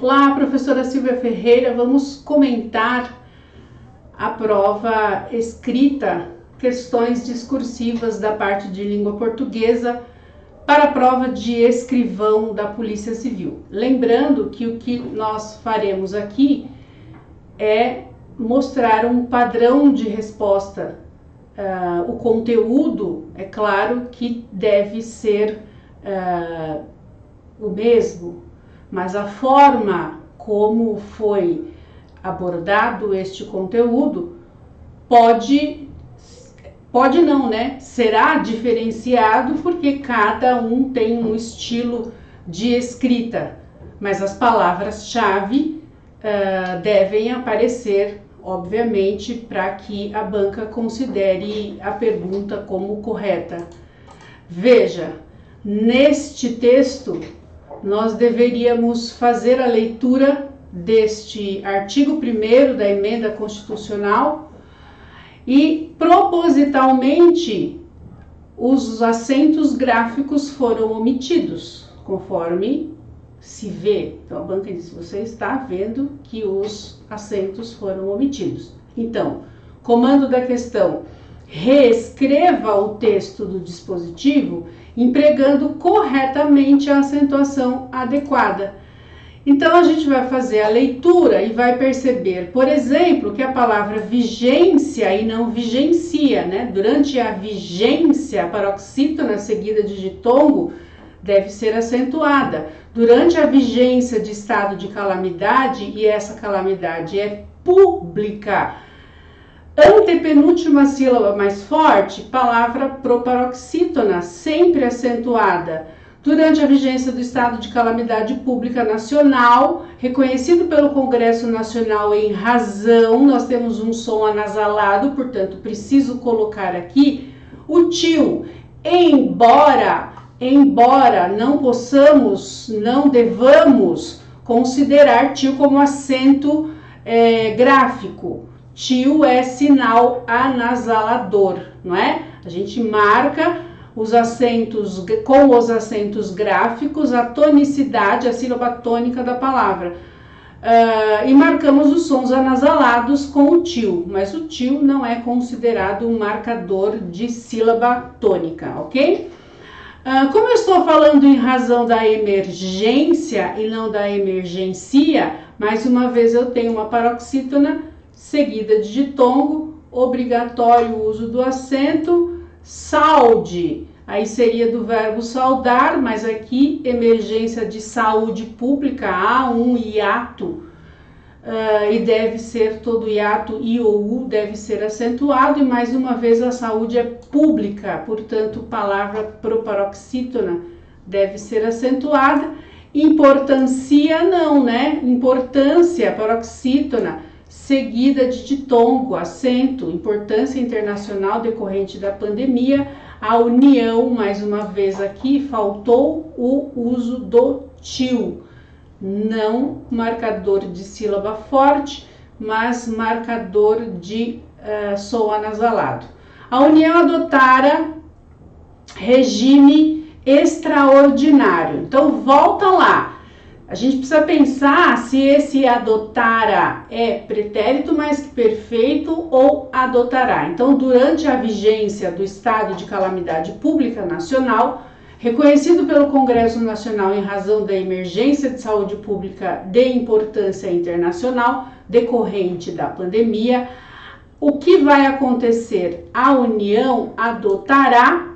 Olá, professora Silvia Ferreira, vamos comentar a prova escrita, questões discursivas da parte de língua portuguesa para a prova de escrivão da Polícia Civil. Lembrando que o que nós faremos aqui é mostrar um padrão de resposta. O conteúdo, é claro que deve ser o mesmo, mas a forma como foi abordado este conteúdo pode não, né? Será diferenciado porque cada um tem um estilo de escrita, mas as palavras-chave devem aparecer, obviamente, para que a banca considere a pergunta como correta. Veja, neste texto nós deveríamos fazer a leitura deste artigo 1º da Emenda Constitucional e, propositalmente, os acentos gráficos foram omitidos, conforme se vê. Então, a banca diz, você está vendo que os acentos foram omitidos. Então, comando da questão, reescreva o texto do dispositivo empregando corretamente a acentuação adequada. Então, a gente vai fazer a leitura e vai perceber, por exemplo, que a palavra vigência e não vigencia, né? Durante a vigência, a paroxítona seguida de ditongo deve ser acentuada. Durante a vigência de estado de calamidade, e essa calamidade é pública, antepenúltima sílaba mais forte, palavra proparoxítona, sempre acentuada. Durante a vigência do estado de calamidade pública nacional, reconhecido pelo Congresso Nacional em razão, nós temos um som anasalado, portanto, preciso colocar aqui o tio. Embora não possamos, não devamos considerar tio como acento gráfico. Tio é sinal anasalador, não é? A gente marca os acentos, com os acentos gráficos, a tonicidade, a sílaba tônica da palavra. E marcamos os sons anasalados com o tio, mas o tio não é considerado um marcador de sílaba tônica, ok? Como eu estou falando em razão da emergência e não da emergência, mais uma vez eu tenho uma paroxítona seguida de ditongo, obrigatório o uso do acento, saude, aí seria do verbo saudar, mas aqui emergência de saúde pública, há um hiato, e deve ser todo hiato, i ou u deve ser acentuado, e mais uma vez a saúde é pública, portanto palavra proparoxítona deve ser acentuada, importância não, né? Importância, paroxítona, seguida de ditongo, acento, importância internacional decorrente da pandemia, a união, mais uma vez aqui, faltou o uso do tio, não marcador de sílaba forte, mas marcador de som anasalado. A União adotara regime extraordinário, então volta lá. A gente precisa pensar se esse adotara é pretérito mais que perfeito ou adotará. Então, durante a vigência do estado de calamidade pública nacional, reconhecido pelo Congresso Nacional em razão da emergência de saúde pública de importância internacional decorrente da pandemia, o que vai acontecer? A União adotará,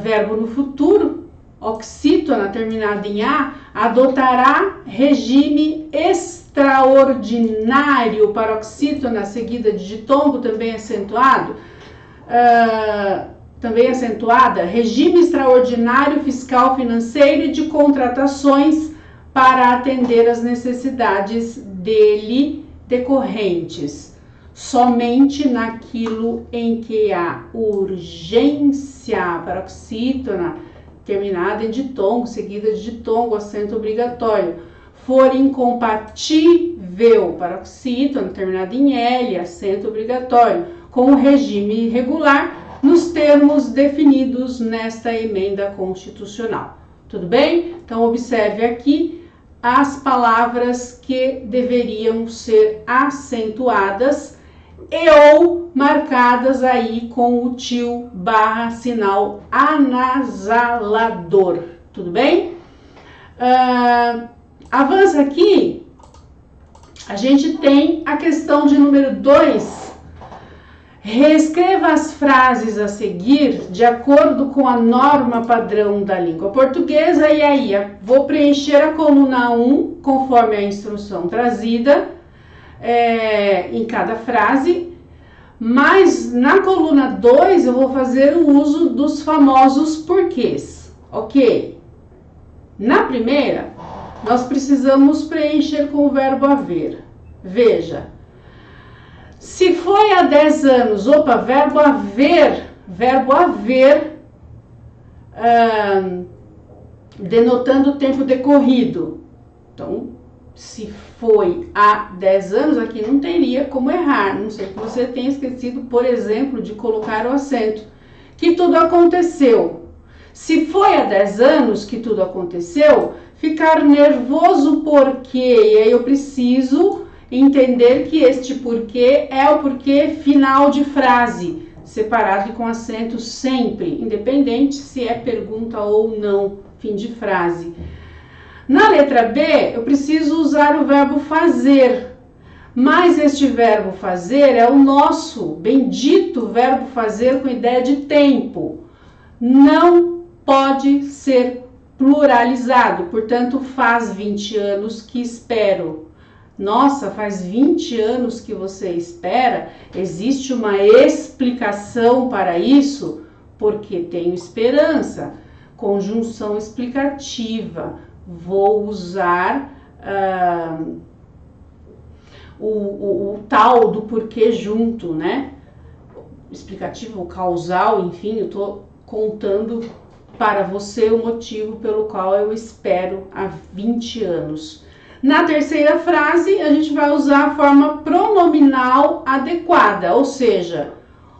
verbo no futuro, oxítona terminada em A, adotará regime extraordinário, paroxítona seguida de ditongo, também acentuado, regime extraordinário fiscal, financeiro e de contratações para atender às necessidades dele decorrentes, somente naquilo em que a urgência, paroxítona, terminada em ditongo, seguida de ditongo, acento obrigatório, for incompatível, paroxítona, terminada em L, acento obrigatório, com o regime irregular, nos termos definidos nesta emenda constitucional. Tudo bem? Então, observe aqui as palavras que deveriam ser acentuadas e ou marcadas aí com o til / sinal anasalador, tudo bem? Avança aqui, a gente tem a questão de número 2. Reescreva as frases a seguir de acordo com a norma padrão da língua portuguesa. E aí, vou preencher a coluna 1 conforme a instrução trazida em cada frase. Mas na coluna 2 eu vou fazer o uso dos famosos porquês, ok? Na primeira, nós precisamos preencher com o verbo haver. Veja, se foi há 10 anos, verbo haver, denotando o tempo decorrido. Então, se foi há 10 anos, aqui não teria como errar. Não sei que você tenha esquecido, por exemplo, de colocar o acento. Que tudo aconteceu. Se foi há 10 anos que tudo aconteceu, ficar nervoso porque, e aí eu preciso entender que este porquê é o porquê final de frase, separado e com acento sempre, independente se é pergunta ou não, fim de frase. Na letra B, eu preciso usar o verbo fazer, mas este verbo fazer é o nosso bendito verbo fazer com ideia de tempo. Não pode ser pluralizado, portanto, faz 20 anos que espero. Nossa, faz 20 anos que você espera? Existe uma explicação para isso? Porque tenho esperança. Conjunção explicativa. Vou usar o tal do porquê junto, né? Explicativo, causal, enfim, eu estou contando para você o motivo pelo qual eu espero há 20 anos. Na terceira frase, a gente vai usar a forma pronominal adequada, ou seja,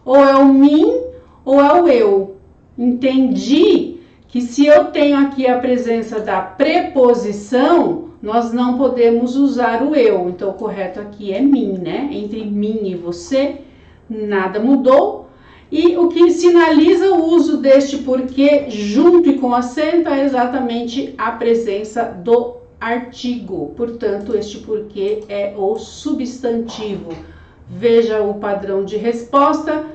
ou é o mim ou é o eu. Entendi que se eu tenho aqui a presença da preposição, nós não podemos usar o eu. Então, o correto aqui é mim, né? Entre mim e você, nada mudou. E o que sinaliza o uso deste porquê junto e com acento é exatamente a presença do artigo, portanto, este porquê é o substantivo. Veja o padrão de resposta.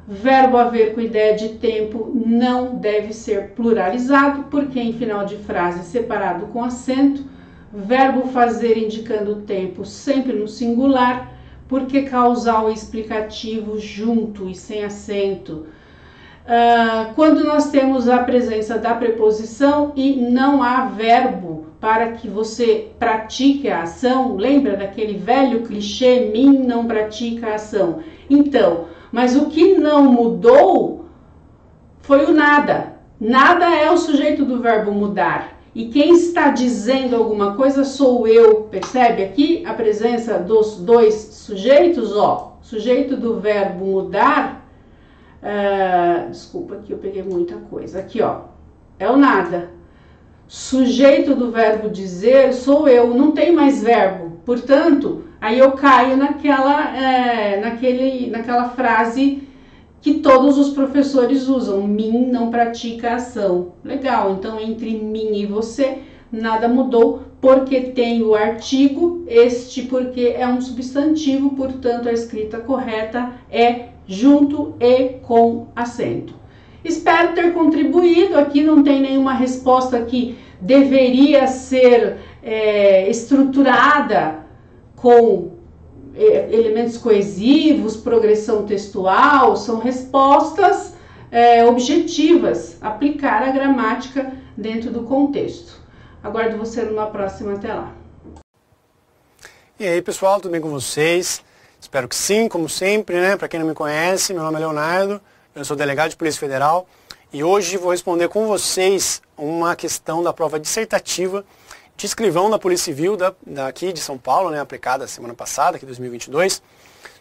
Verbo haver com ideia de tempo não deve ser pluralizado, porque em final de frase separado com acento. Verbo fazer indicando o tempo sempre no singular, porque causal e explicativo junto e sem acento. Quando nós temos a presença da preposição e não há verbo para que você pratique a ação, lembra daquele velho clichê, mim não pratica a ação? Então, mas o que não mudou foi o nada. Nada é o sujeito do verbo mudar. E quem está dizendo alguma coisa sou eu. Percebe aqui a presença dos dois sujeitos? Ó, sujeito do verbo mudar. Desculpa que eu peguei muita coisa. Aqui, ó, é o nada. Sujeito do verbo dizer sou eu, não tem mais verbo. Portanto, aí eu caio naquela frase que todos os professores usam. Mim não pratica ação. Legal, então entre mim e você nada mudou, porque tem o artigo. Este porque é um substantivo, portanto a escrita correta é junto e com acento. Espero ter contribuído. Aqui não tem nenhuma resposta que deveria ser estruturada com elementos coesivos, progressão textual. São respostas objetivas, aplicar a gramática dentro do contexto. Aguardo você numa próxima. Até lá. E aí, pessoal, tudo bem com vocês? Espero que sim, como sempre, né? Para quem não me conhece, meu nome é Leonardo, eu sou delegado de Polícia Federal e hoje vou responder com vocês uma questão da prova dissertativa de escrivão da Polícia Civil daqui de São Paulo, né? Aplicada semana passada, aqui 2022,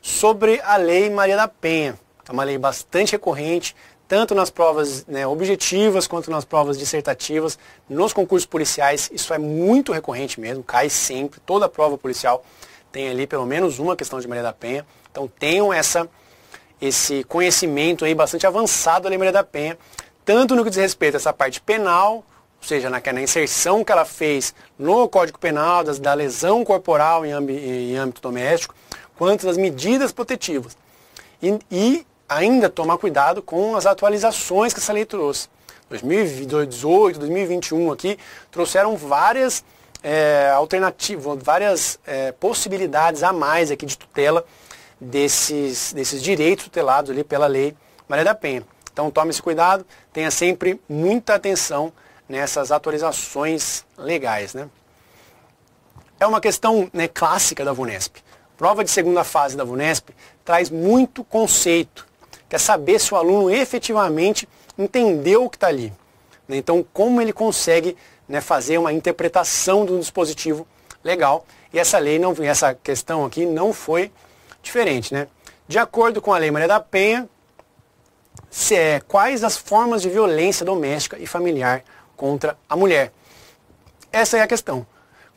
sobre a Lei Maria da Penha. É uma lei bastante recorrente, tanto nas provas, né, objetivas quanto nas provas dissertativas, nos concursos policiais. Isso é muito recorrente mesmo, cai sempre, toda prova policial tem ali pelo menos uma questão de Maria da Penha. Então tenham esse conhecimento aí bastante avançado da Lei Maria da Penha, tanto no que diz respeito a essa parte penal, ou seja, na inserção que ela fez no Código Penal, da lesão corporal em âmbito doméstico, quanto das medidas protetivas. E ainda tomar cuidado com as atualizações que essa lei trouxe. 2018, 2021 aqui, trouxeram várias alternativas, várias possibilidades a mais aqui de tutela desses direitos tutelados ali pela Lei Maria da Penha. Então tome esse cuidado, tenha sempre muita atenção nessas atualizações legais, né? É uma questão, né, clássica da VUNESP. Prova de segunda fase da VUNESP traz muito conceito, quer saber se o aluno efetivamente entendeu o que está ali, né? Então como ele consegue, né, fazer uma interpretação do dispositivo legal. E essa questão aqui não foi diferente, né? De acordo com a Lei Maria da Penha, quais as formas de violência doméstica e familiar contra a mulher? Essa é a questão.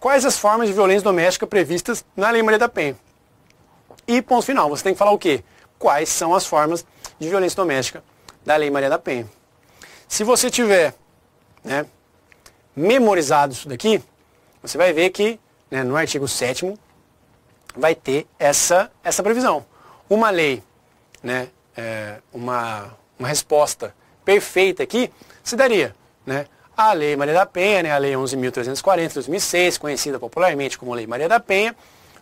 Quais as formas de violência doméstica previstas na Lei Maria da Penha? E ponto final, você tem que falar o quê? Quais são as formas de violência doméstica da Lei Maria da Penha? Se você tiver, né, memorizado isso daqui, você vai ver que, né, no artigo 7º vai ter essa previsão. Uma lei, né, uma resposta perfeita aqui se daria, né, a Lei Maria da Penha, né, a Lei 11.340 de 2006, conhecida popularmente como Lei Maria da Penha,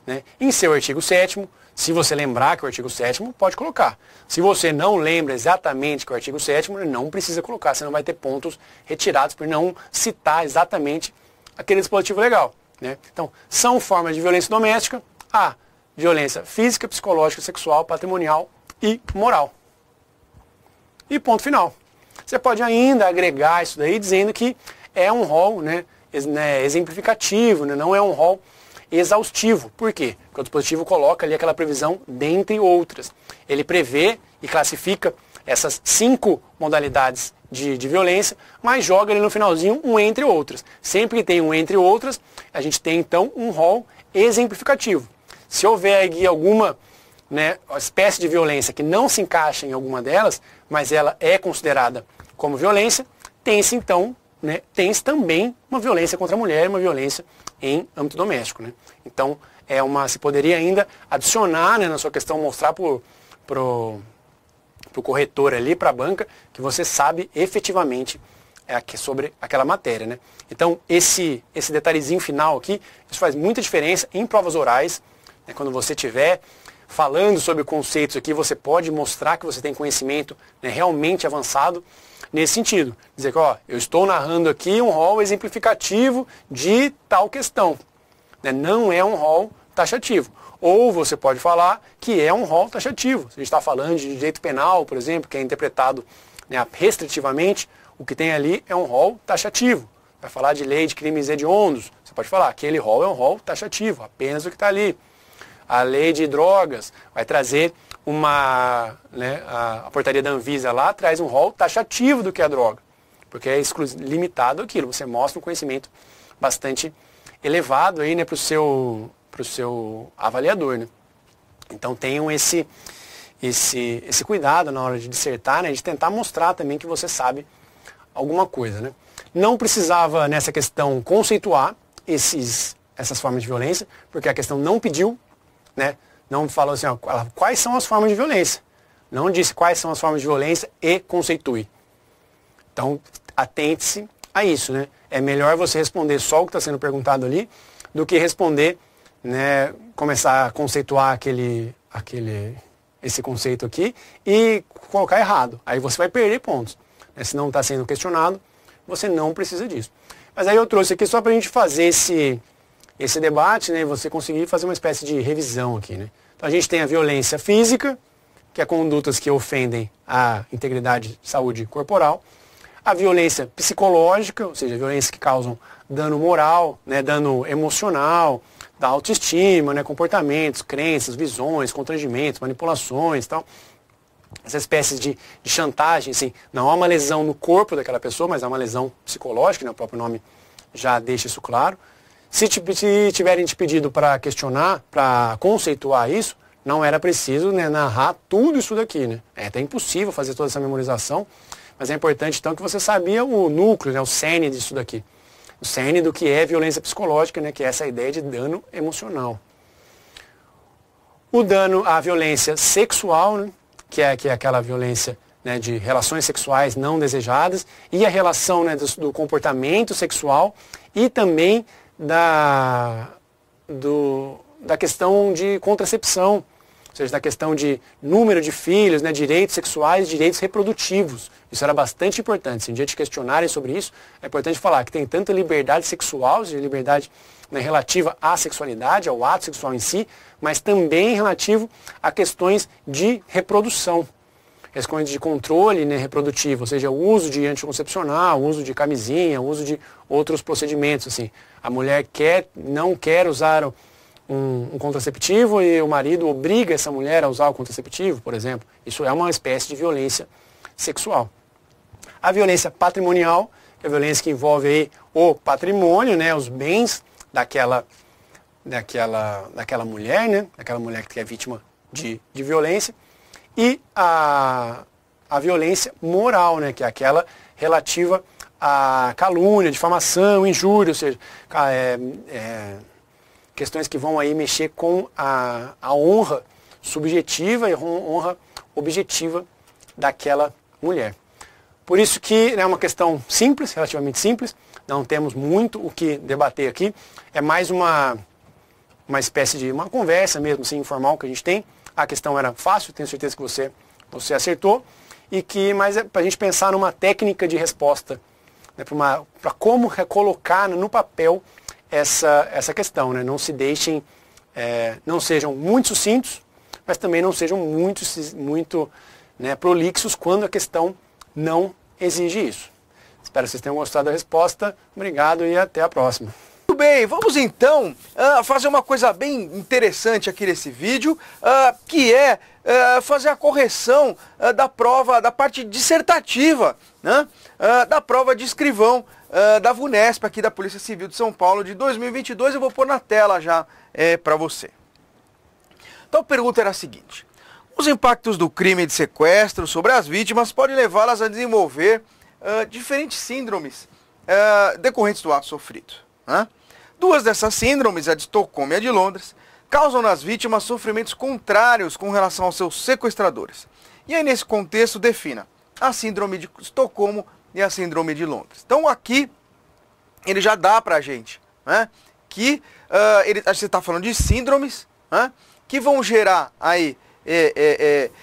né, em seu artigo 7º, se você lembrar que o artigo 7º, pode colocar. Se você não lembra exatamente que é o artigo 7º, não precisa colocar, senão vai ter pontos retirados por não citar exatamente aquele dispositivo legal, né? Então, são formas de violência doméstica: a violência física, psicológica, sexual, patrimonial e moral. E ponto final. Você pode ainda agregar isso daí dizendo que é um rol, né, exemplificativo, né, não é um rol exaustivo. Por quê? Porque o dispositivo coloca ali aquela previsão dentre outras. Ele prevê e classifica essas 5 modalidades de violência, mas joga ali no finalzinho um entre outras. Sempre que tem um entre outras, a gente tem então um rol exemplificativo. Se houver aqui alguma, né, espécie de violência que não se encaixa em alguma delas, mas ela é considerada como violência, tem-se então, né, tem-se também uma violência contra a mulher, uma violência em âmbito doméstico, né? Então, se poderia ainda adicionar, né, na sua questão, mostrar pro corretor ali, para a banca, que você sabe efetivamente sobre aquela matéria, né? Então, esse detalhezinho final aqui, isso faz muita diferença em provas orais, né? Quando você estiver falando sobre conceitos aqui, você pode mostrar que você tem conhecimento, né, realmente avançado nesse sentido. Dizer que, ó, eu estou narrando aqui um rol exemplificativo de tal questão, né? Não é um rol taxativo. Ou você pode falar que é um rol taxativo. Se a gente está falando de direito penal, por exemplo, que é interpretado, né, restritivamente, o que tem ali é um rol taxativo. Vai falar de lei de crimes hediondos, você pode falar que aquele rol é um rol taxativo, apenas o que está ali. A lei de drogas vai trazer a portaria da Anvisa lá traz um rol taxativo do que é a droga, porque é limitado aquilo. Você mostra um conhecimento bastante elevado aí, né, para o seu avaliador, né? Então tenham esse cuidado na hora de dissertar, né, de tentar mostrar também que você sabe alguma coisa, né? Não precisava nessa questão conceituar essas formas de violência, porque a questão não pediu, né? Não falou assim, ó, quais são as formas de violência. Não disse quais são as formas de violência e conceitue. Então, atente-se a isso, né? É melhor você responder só o que está sendo perguntado ali, do que responder, né, começar a conceituar esse conceito aqui e colocar errado. Aí você vai perder pontos, né? Se não está sendo questionado, você não precisa disso. Mas aí eu trouxe aqui só para a gente fazer esse debate, né, você conseguir fazer uma espécie de revisão aqui, né? Então a gente tem a violência física, que é condutas que ofendem a integridade e saúde corporal. A violência psicológica, ou seja, violências que causam dano moral, né, dano emocional, da autoestima, né, comportamentos, crenças, visões, constrangimentos, manipulações e tal. essa espécie de chantagem, assim, não há uma lesão no corpo daquela pessoa, mas há uma lesão psicológica, né? O próprio nome já deixa isso claro. Se tiverem te pedido para questionar, para conceituar isso, não era preciso, né, narrar tudo isso daqui, né? É até impossível fazer toda essa memorização, mas é importante então que você sabia o núcleo, né, o cerne disso daqui. O cerne do que é violência psicológica, né, que é essa ideia de dano emocional. O dano à violência sexual, né, que é aquela violência, né, de relações sexuais não desejadas, e a relação, né, do comportamento sexual e também da questão de contracepção, ou seja, da questão de número de filhos, né, direitos sexuais, direitos reprodutivos. Isso era bastante importante. Se um dia te questionarem sobre isso, é importante falar que tem tanta liberdade sexual, ou seja, liberdade, né, relativa à sexualidade, ao ato sexual em si, mas também relativo a questões de reprodução. Questões de controle, né, reprodutivo, ou seja, o uso de anticoncepcional, o uso de camisinha, o uso de outros procedimentos. Assim. A mulher não quer usar um contraceptivo e o marido obriga essa mulher a usar o contraceptivo, por exemplo. Isso é uma espécie de violência sexual. A violência patrimonial, que é a violência que envolve aí o patrimônio, né, os bens daquela mulher, né, daquela mulher que é vítima de violência. E a violência moral, né, que é aquela relativa à calúnia, difamação, injúria, ou seja, questões que vão aí mexer com a honra subjetiva e honra objetiva daquela mulher. Por isso que é uma questão simples, relativamente simples, não temos muito o que debater aqui, é mais uma espécie de uma conversa mesmo, assim, informal que a gente tem. A questão era fácil, tenho certeza que você acertou, mas é para a gente pensar numa técnica de resposta, né, para como recolocar no papel essa questão, né? Não se deixem, não sejam muito sucintos, mas também não sejam muito né, prolixos quando a questão não exige isso. Espero que vocês tenham gostado da resposta. Obrigado e até a próxima. Muito bem, vamos então fazer uma coisa bem interessante aqui nesse vídeo, que é fazer a correção da prova, da parte dissertativa, né, da prova de escrivão da VUNESP aqui da Polícia Civil de São Paulo de 2022. Eu vou pôr na tela já para você. Então a pergunta era a seguinte: os impactos do crime de sequestro sobre as vítimas podem levá-las a desenvolver diferentes síndromes decorrentes do ato sofrido, né? Duas dessas síndromes, a de Estocolmo e a de Londres, causam nas vítimas sofrimentos contrários com relação aos seus sequestradores. E aí, nesse contexto, defina a síndrome de Estocolmo e a síndrome de Londres. Então, aqui, ele já dá pra gente, né, que a gente está falando de síndromes, né, que vão gerar aí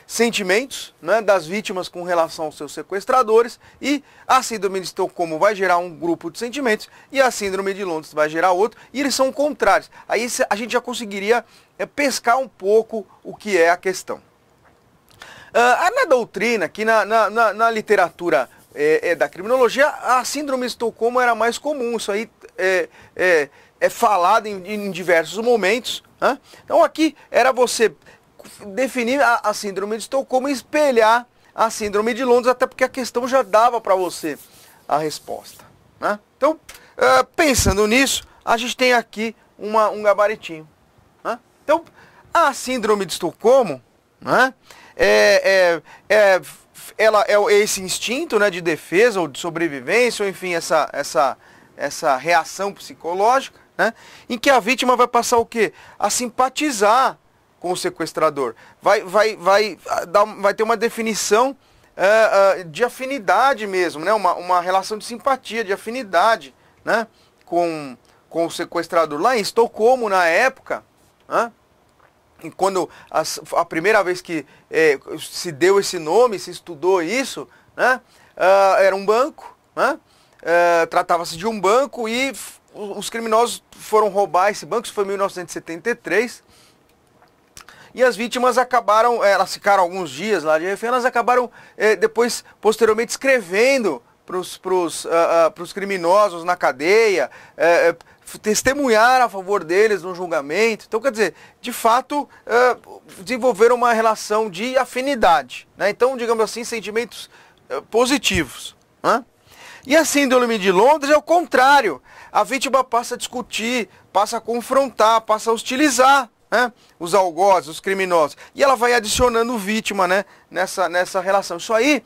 sentimentos, né, das vítimas com relação aos seus sequestradores, e a síndrome de Estocolmo vai gerar um grupo de sentimentos e a síndrome de Londres vai gerar outro, e eles são contrários. Aí a gente já conseguiria pescar um pouco o que é a questão. Na doutrina, aqui na literatura da criminologia, a síndrome de Estocolmo era mais comum. Isso aí é falado em diversos momentos, né? Então aqui era você definir a síndrome de Estocolmo e espelhar a síndrome de Londres, até porque a questão já dava para você a resposta, né? Então, pensando nisso, a gente tem aqui um gabaritinho, né? Então, a síndrome de Estocolmo, né, ela é esse instinto, né, de defesa ou de sobrevivência, ou enfim, essa reação psicológica, né, em que a vítima vai passar o quê? A simpatizar com o sequestrador. Vai ter uma definição de afinidade mesmo, né? Uma relação de simpatia, de afinidade, né, com o sequestrador. Lá em Estocolmo, na época, né, e quando a primeira vez que se deu esse nome, se estudou isso, né, era um banco, né, tratava-se de um banco e os criminosos foram roubar esse banco. Isso foi em 1973. E as vítimas acabaram, elas ficaram alguns dias lá de refém, elas acabaram depois, posteriormente, escrevendo pros criminosos na cadeia, testemunhar a favor deles no julgamento. Então, quer dizer, de fato, desenvolveram uma relação de afinidade, né? Então, digamos assim, sentimentos positivos, né? E a síndrome de Londres é o contrário. A vítima passa a discutir, passa a confrontar, passa a hostilizar, né, os algozes, os criminosos. E ela vai adicionando vítima, né, nessa relação. Isso aí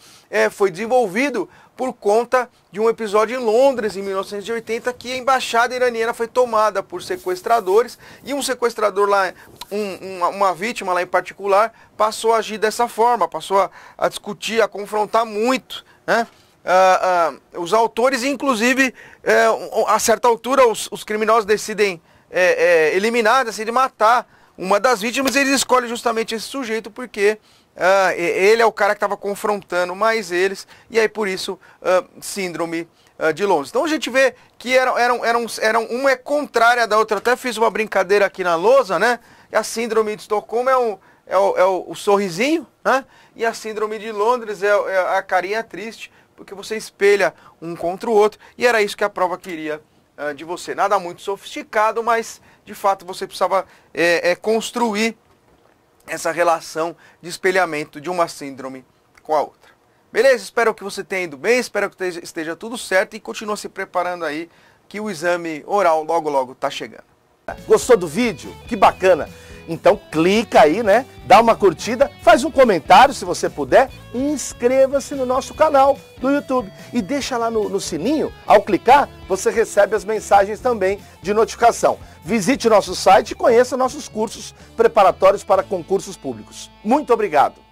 foi desenvolvido por conta de um episódio em Londres, em 1980, que a embaixada iraniana foi tomada por sequestradores. E um sequestrador lá, uma vítima lá em particular, passou a agir dessa forma, passou a discutir, a confrontar muito, né? Os autores, inclusive, a certa altura, os criminosos decidem eliminar, decidem matar uma das vítimas, e eles escolhem justamente esse sujeito porque ele é o cara que estava confrontando mais eles, e aí por isso síndrome de Londres. Então a gente vê que uma é contrária da outra. Até fiz uma brincadeira aqui na lousa, né? A síndrome de Estocolmo é o sorrisinho, né? E a síndrome de Londres é a carinha triste, porque você espelha um contra o outro, e era isso que a prova queria de você. Nada muito sofisticado, mas de fato você precisava construir essa relação de espelhamento de uma síndrome com a outra. Beleza? Espero que você tenha ido bem, espero que esteja tudo certo, e continua se preparando aí, que o exame oral logo logo está chegando. Gostou do vídeo? Que bacana! Então clica aí, né? Dá uma curtida, faz um comentário se você puder, e inscreva-se no nosso canal do YouTube. E deixa lá no sininho, ao clicar, você recebe as mensagens também de notificação. Visite nosso site e conheça nossos cursos preparatórios para concursos públicos. Muito obrigado!